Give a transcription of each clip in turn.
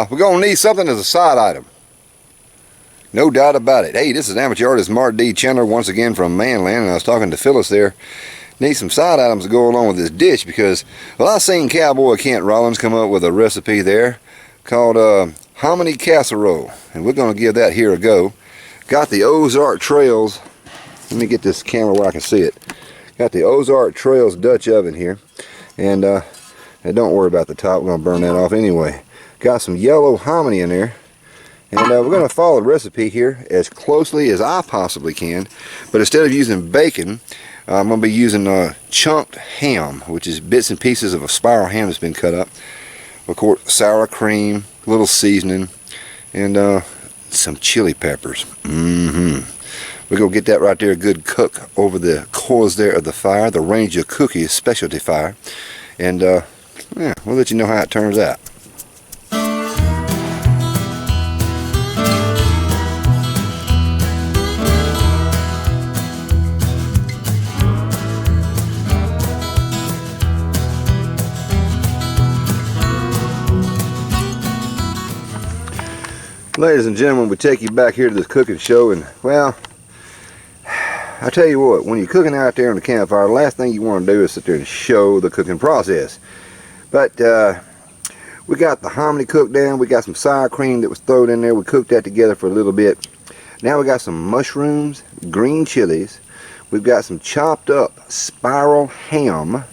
We're going to need something as a side item. No doubt about it. Hey, this is amateur artist Mark D. Chandler once again from Manland, and I was talking to Phyllis there. Need some side items to go along with this dish because, well, I seen Cowboy Kent Rollins come up with a recipe there called Hominy Casserole, and we're going to give that here a go. Got the Ozark Trails. Let me get this camera where I can see it. Got the Ozark Trails Dutch oven here, and don't worry about the top. We're going to burn that off anyway. Got some yellow hominy in there, and we're going to follow the recipe here as closely as I possibly can, but instead of using bacon, I'm going to be using chunked ham, which is bits and pieces of a spiral ham that's been cut up. Of course, sour cream, a little seasoning, and some chili peppers. We're going to get that right there, a good cook over the coals there of the fire, the Ranger Cookie specialty fire. And yeah, we'll let you know how it turns out. Ladies and gentlemen, we take you back here to this cooking show, and well, I tell you what, when you're cooking out there on the campfire, the last thing you want to do is sit there and show the cooking process. But we got the hominy cooked down, we got some sour cream that was thrown in there, we cooked that together for a little bit. Now we got some mushrooms, green chilies, we've got some chopped up spiral ham,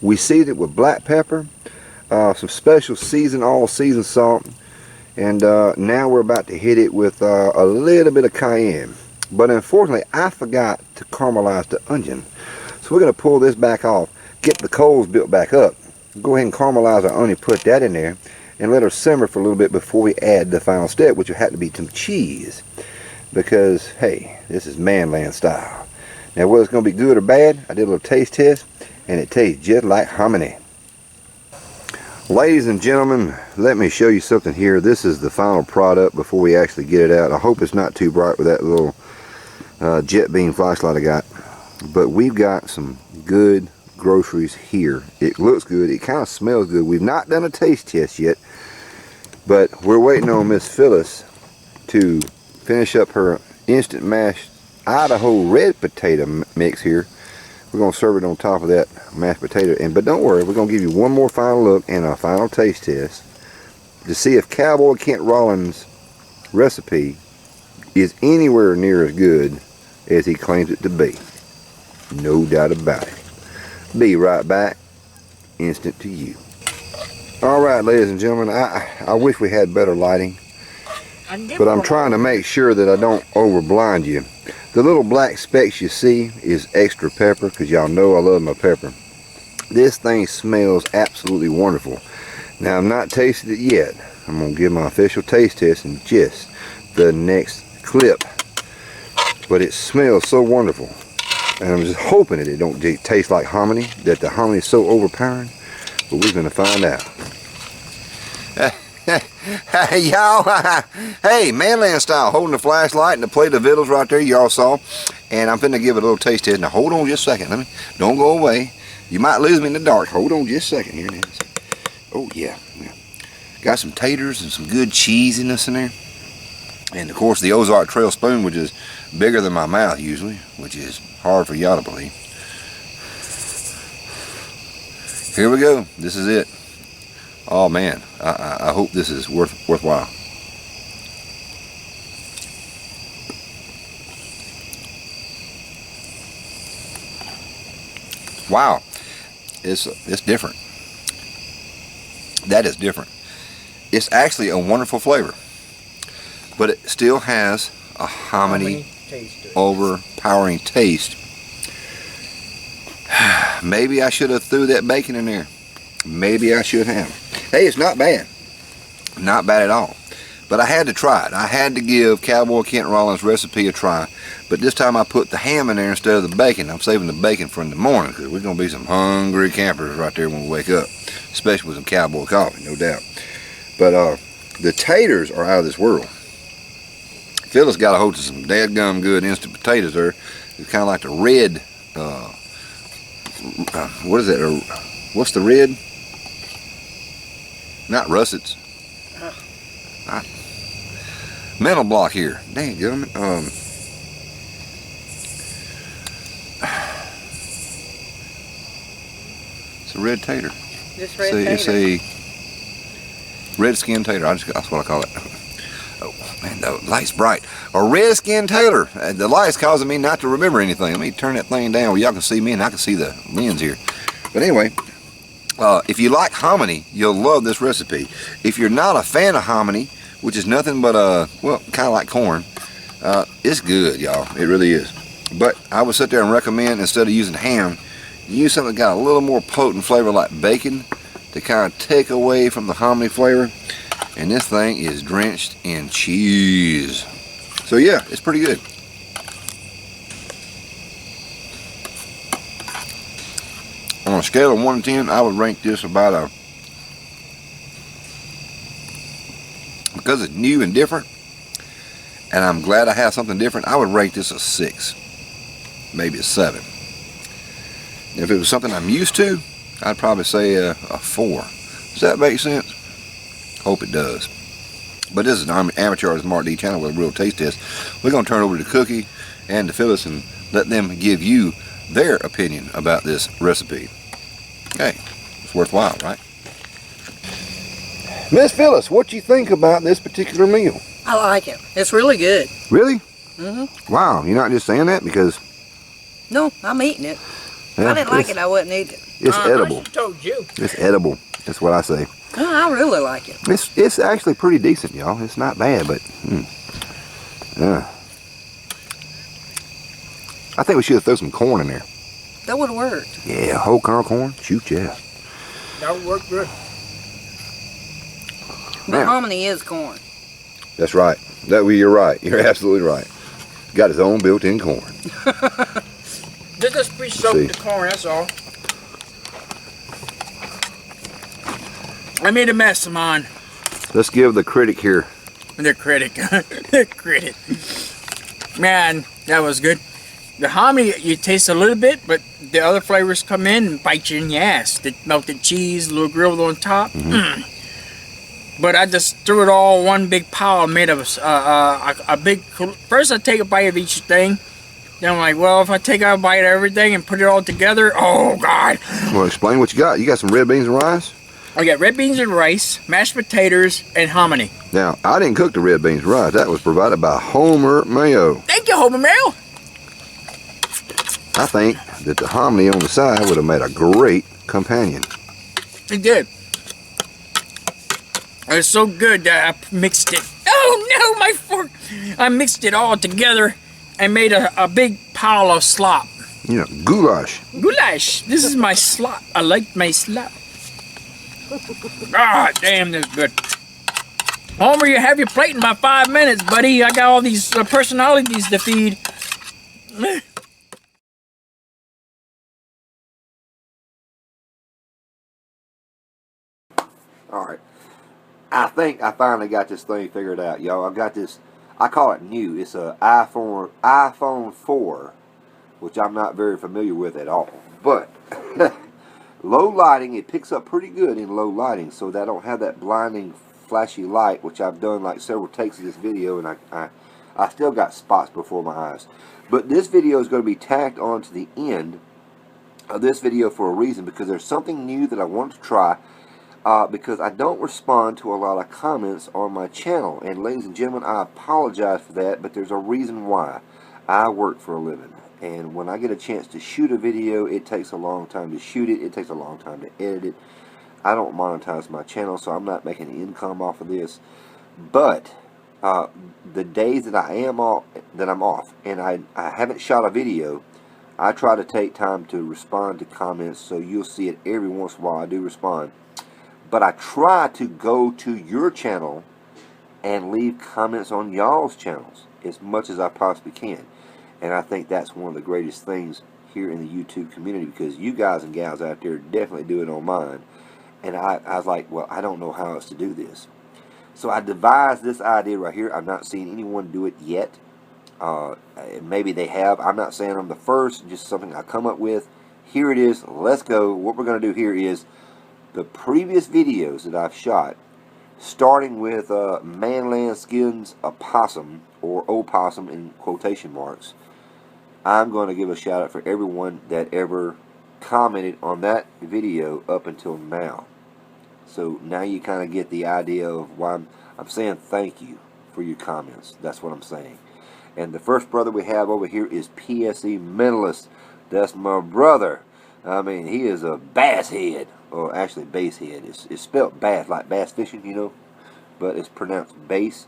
we seasoned it with black pepper, some special all season salt, and now we're about to hit it with a little bit of cayenne. But unfortunately, I forgot to caramelize the onion. So we're going to pull this back off, get the coals built back up, go ahead and caramelize our onion, put that in there, and let her simmer for a little bit before we add the final step, which will have to be some cheese. Because, hey, this is Manland style. Now, whether it's going to be good or bad, I did a little taste test, and it tastes just like hominy. Ladies and gentlemen, let me show you something here. This is the final product before we actually get it out. I hope it's not too bright with that little jet beam flashlight I got. But we've got some good groceries here. It looks good. It kind of smells good. We've not done a taste test yet, but we're waiting on Miss Phyllis to finish up her instant mashed Idaho red potato mix here. We're going to serve it on top of that mashed potato. But don't worry, we're going to give you one more final look and a final taste test to see if Cowboy Kent Rollins' recipe is anywhere near as good as he claims it to be. No doubt about it. Be right back. Instant to you. Alright, ladies and gentlemen, I wish we had better lighting, but I'm trying to make sure that I don't overblind you. The little black specks you see is extra pepper, because y'all know I love my pepper. This thing smells absolutely wonderful. Now, I've not tasted it yet. I'm going to give my official taste test in just the next clip. But it smells so wonderful. And I'm just hoping that it don't taste like hominy, that the hominy is so overpowering. But we're going to find out. Hey y'all, hey, Manland style, holding the flashlight and the plate of vittles right there y'all saw, and I'm finna give it a little taste test. Now hold on just a second, don't go away. You might lose me in the dark. Hold on just a second here. Oh yeah, got some taters and some good cheesiness in there, and of course the Ozark Trail spoon, which is bigger than my mouth usually, which is hard for y'all to believe. Here we go. This is it. Oh man, I hope this is worthwhile. Wow, it's different. That is different. It's actually a wonderful flavor, but it still has a hominy overpowering taste. Maybe I should have threw that bacon in there. Maybe I should have. Hey, it's not bad. Not bad at all. But I had to try it. I had to give Cowboy Kent Rollins' recipe a try. But this time I put the ham in there instead of the bacon. I'm saving the bacon for in the morning, because we're going to be some hungry campers right there when we wake up. Especially with some Cowboy coffee, no doubt. But the taters are out of this world. Phyllis got a hold of some dadgum good instant potatoes there. It's kind of like the red, what is that? What's the red? Not russets. Mental block here. Dang, gentlemen. It's a red tater. Just red tater. It's a red skin tater. That's what I call it. Oh man, the light's bright. A red skin tater. The light's causing me not to remember anything. Let me turn that thing down where y'all can see me and I can see the lens here. But anyway, if you like hominy, you'll love this recipe. If you're not a fan of hominy, which is nothing but well, kind of like corn, it's good, y'all. It really is. But I would sit there and recommend, instead of using ham, use something that got a little more potent flavor like bacon to kind of take away from the hominy flavor. And this thing is drenched in cheese. So yeah, it's pretty good. On a scale of 1 to 10, I would rank this about a, because it's new and different, and I'm glad I have something different, I would rate this a 6, maybe a 7. If it was something I'm used to, I'd probably say a 4. Does that make sense? Hope it does. But this is an amateur artist Mark D channel with a real taste test. We're going to turn over to Cookie and to Phyllis and let them give you their opinion about this recipe. Hey, it's worthwhile, right? Miss Phyllis, what you think about this particular meal? I like it. It's really good. Really? Mm-hmm. Wow, you're not just saying that because... No, I'm eating it. If Yeah, I didn't like it, I wouldn't eat it. It's edible. I told you. It's edible. That's what I say. Oh, I really like it. It's actually pretty decent, y'all. It's not bad, but I think we should have thrown some corn in there. That would have worked. Yeah, whole kernel corn. Shoot, yeah. That would work good. But Now, hominy is corn. that's right. You're right. You're absolutely right. Got his own built-in corn. Just pre-soak See. the corn, that's all. I made a mess of mine. Let's give the critic here. The critic. The critic. Man, that was good. The hominy, you taste a little bit, but the other flavors come in and bite you in the ass. The melted cheese, a little grilled on top. But I just threw it all in one big pile. I made a big... First I take a bite of each thing. Then I'm like, well, if I take a bite of everything and put it all together, oh God. Well, explain what you got. You got some red beans and rice? I got red beans and rice, mashed potatoes, and hominy. Now, I didn't cook the red beans and rice. That was provided by Homer Mayo. Thank you, Homer Mayo. I think that the hominy on the side would have made a great companion. It did. It was so good that I mixed it. Oh no, my fork! I mixed it all together and made a big pile of slop. You know, goulash. Goulash. This is my slop. I like my slop. Ah, damn, this is good. Homer, you have your plate in about 5 minutes, buddy. I got all these personalities to feed. All right. I think I finally got this thing figured out, y'all. I've got this, I call it new. It's a iPhone 4, which I'm not very familiar with at all. But low lighting, it picks up pretty good in low lighting, so that I don't have that blinding, flashy light, which I've done like several takes of this video, and I still got spots before my eyes. But this video is going to be tacked on to the end of this video for a reason, because there's something new that I want to try. Because I don't respond to a lot of comments on my channel. And ladies and gentlemen, I apologize for that, but there's a reason why. I work for a living. And when I get a chance to shoot a video, it takes a long time to shoot it. It takes a long time to edit it. I don't monetize my channel, so I'm not making income off of this. But the days that I'm off, and I haven't shot a video, I try to take time to respond to comments, so you'll see it every once in a while. I do respond. But I try to go to your channel and leave comments on y'all's channels as much as I possibly can. And I think that's one of the greatest things here in the YouTube community, because you guys and gals out there definitely do it on mine. And I was like, well, I don't know how else to do this. So I devised this idea right here. I'm not seeing anyone do it yet. Maybe they have. I'm not saying I'm the first, just something I come up with. Here it is. Let's go. What we're going to do here is, the previous videos that I've shot, starting with Manland Skins Opossum, or Opossum in quotation marks. I'm going to give a shout out for everyone that ever commented on that video up until now. So now you kind of get the idea of why I'm saying thank you for your comments. That's what I'm saying. And the first brother we have over here is PSE Mentalist. That's my brother. I mean, he is a bass head, or actually bass head. It's spelled bass, like bass fishing, you know, but it's pronounced bass.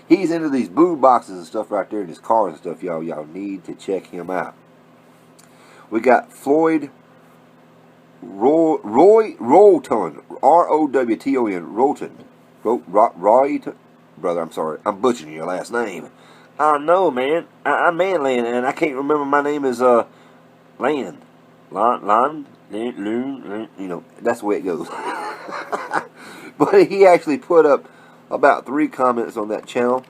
He's into these boom boxes and stuff right there in his cars and stuff, y'all. Y'all need to check him out. We got Floyd Roy Rolton, R-O-W-T-O-N, Rolton. Brother, I'm sorry, I'm butchering your last name. I know, man. I'm Manland, and I can't remember my name is Land. You know, that's the way it goes. But he actually put up about 3 comments on that channel.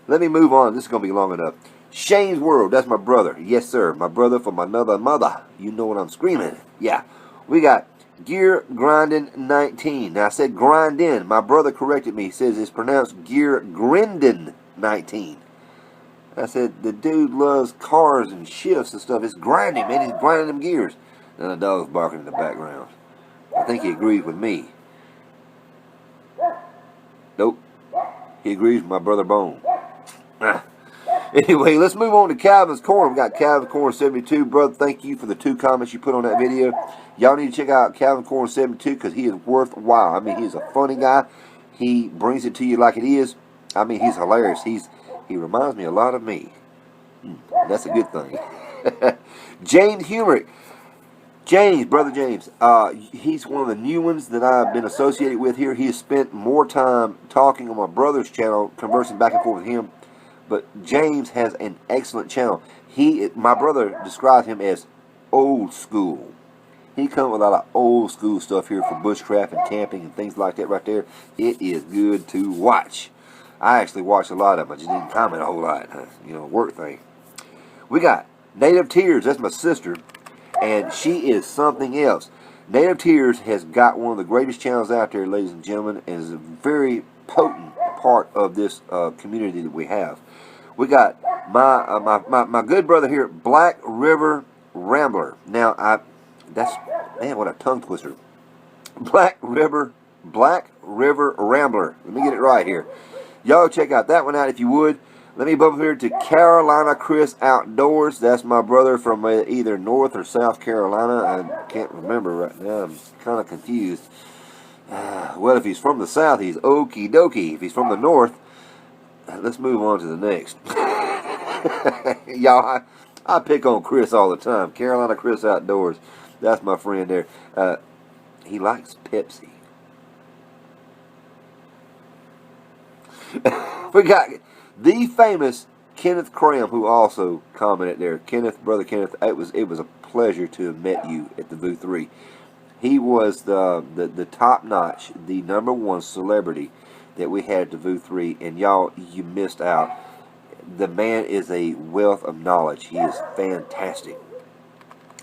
Let me move on. This is going to be long enough. Shane's World, that's my brother. Yes, sir. My brother from another mother. You know what I'm screaming. Yeah. We got Gear Grindin 19. Now, I said grindin. My brother corrected me. He says it's pronounced Gear Grindin 19. I said, the dude loves cars and shifts and stuff. It's grinding, man. He's grinding them gears. And the dog's barking in the background. I think he agrees with me. Nope. He agrees with my brother Bone. Anyway, let's move on to Calvin's Corner. We got Calvin's Corner 72. Brother, thank you for the 2 comments you put on that video. Y'all need to check out Calvin Corner 72 because he is worthwhile. I mean, he's a funny guy. He brings it to you like it is. I mean, he's hilarious. He reminds me a lot of me. That's a good thing. James Humerick. Brother James. He's one of the new ones that I've been associated with here. He has spent more time talking on my brother's channel, conversing back and forth with him. But James has an excellent channel. My brother describes him as old school. He comes with a lot of old school stuff here for bushcraft and camping and things like that right there. It is good to watch. I actually watched a lot of them. I just didn't comment a whole lot. You know, work thing. We got Native Tears. That's my sister. And she is something else. Native Tears has got one of the greatest channels out there, ladies and gentlemen, and is a very potent part of this community that we have. We got my good brother here, Black River Rambler. Now, man, what a tongue twister. Black River Rambler. Let me get it right here. Y'all check out that one out if you would. Let me bump here to Carolina Chris Outdoors. That's my brother from either North or South Carolina. I can't remember right now. I'm kind of confused. Well, if he's from the South, he's okie dokie. If he's from the North, let's move on to the next. Y'all, I pick on Chris all the time. Carolina Chris Outdoors. That's my friend there. He likes Pepsi. We got the famous Kenneth Cram, who also commented there. Brother Kenneth, it was a pleasure to have met you at the Voo 3. He was the top notch, the #1 celebrity that we had at the Voo 3, and y'all, you missed out. The man is a wealth of knowledge. He is fantastic,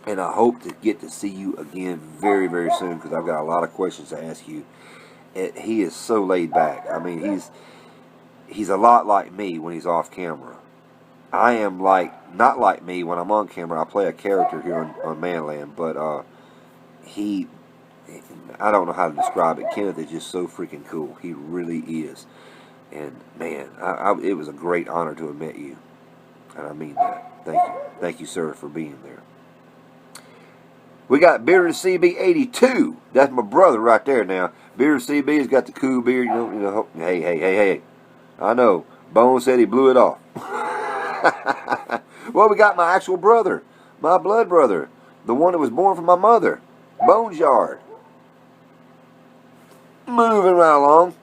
and I hope to get to see you again very, very soon because I've got a lot of questions to ask you. He is so laid back. I mean, he's a lot like me when he's off camera. I am not like me when I'm on camera. I play a character here on Manland, but I don't know how to describe it. Kenneth is just so freaking cool. He really is. And man, it was a great honor to have met you. And I mean that. Thank you. Thank you, sir, for being there. We got Bearded CB 82. That's my brother right there now. Bearded CB has got the cool beard. You know. Hey. I know. Bone said he blew it off. Well, we got my actual brother. My blood brother. The one that was born from my mother. Bone's Yard. Moving right along.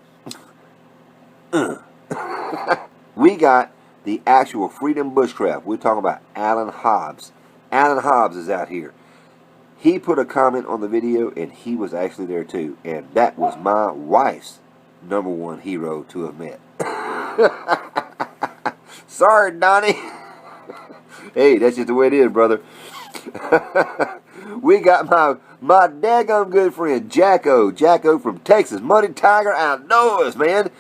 We got the actual Freedom Bushcraft. We're talking about Alan Hobbs. Alan Hobbs is out here. He put a comment on the video, and he was actually there too. And that was my wife's #1 hero to have met. Sorry, Donnie. Hey, that's just the way it is, brother. We got my daggum good friend Jacko. Jacko from Texas. Money Tiger Outdoors, man.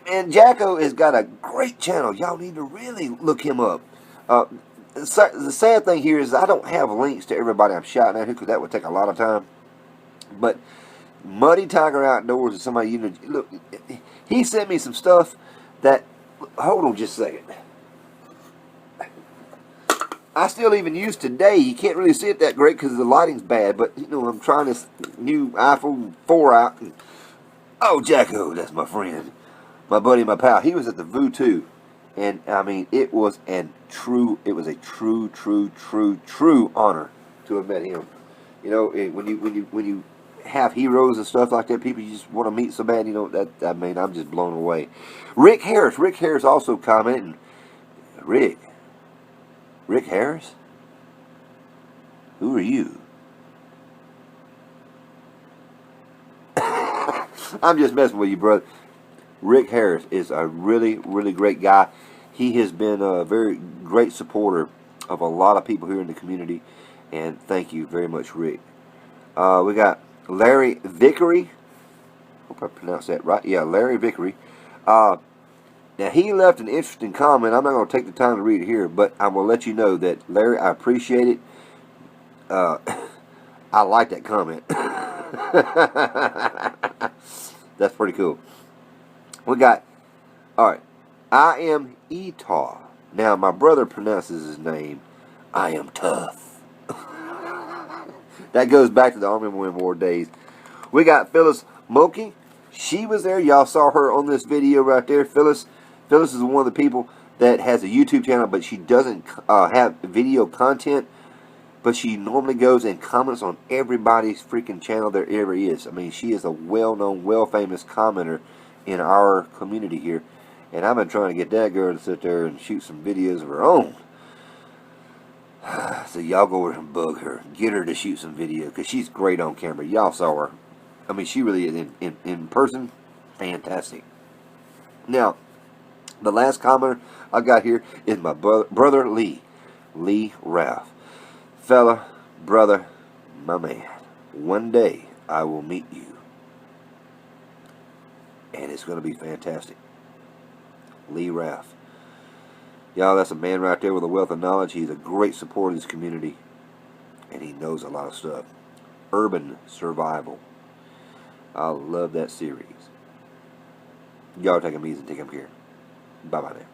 And Jacko has got a great channel. Y'all need to really look him up. The sad thing here is I don't have links to everybody I'm shouting at because that would take a lot of time. But Muddy Tiger Outdoors is somebody, you know, look, he sent me some stuff that, hold on just a second. I still even use today. You can't really see it that great because the lighting's bad, but, you know, I'm trying this new iPhone 4 out. And, oh, Jacko, that's my friend. My buddy, my pal. He was at the Voo too. And, I mean, it was a true honor to have met him. You know, when you have heroes and stuff like that, people you just want to meet so bad, you know, I mean, I'm just blown away. Rick Harris also commented. Rick Harris? Who are you? I'm just messing with you, brother. Rick Harris is a really great guy. He has been a very great supporter of a lot of people here in the community, and thank you very much, Rick. We got Larry Vickery. Hope I pronounced that right. Yeah, Larry Vickery. Now, he left an interesting comment. I'm not going to take the time to read it here, but I will let you know that, Larry, I appreciate it. I like that comment. That's pretty cool. We got, alright, I am Etar. Now, my brother pronounces his name, I am tough. That goes back to the Army Women War days. We got Phyllis Mokey. She was there. Y'all saw her on this video right there. Phyllis is one of the people that has a YouTube channel, but she doesn't have video content. But she normally goes and comments on everybody's freaking channel there ever is. I mean, she is a well-known, well-famous commenter in our community here. And I've been trying to get that girl to sit there and shoot some videos of her own. So y'all go over and bug her. Get her to shoot some video, because she's great on camera. Y'all saw her. I mean, she really is in person. Fantastic. Now, the last commenter I got here is my brother Lee Ralph. Fella, brother, my man. One day I will meet you. And it's going to be fantastic. Lee Ralph. Y'all, that's a man right there with a wealth of knowledge. He's a great supporter of his community. And he knows a lot of stuff. Urban survival. I love that series. Y'all take them easy and take them care. Bye-bye now.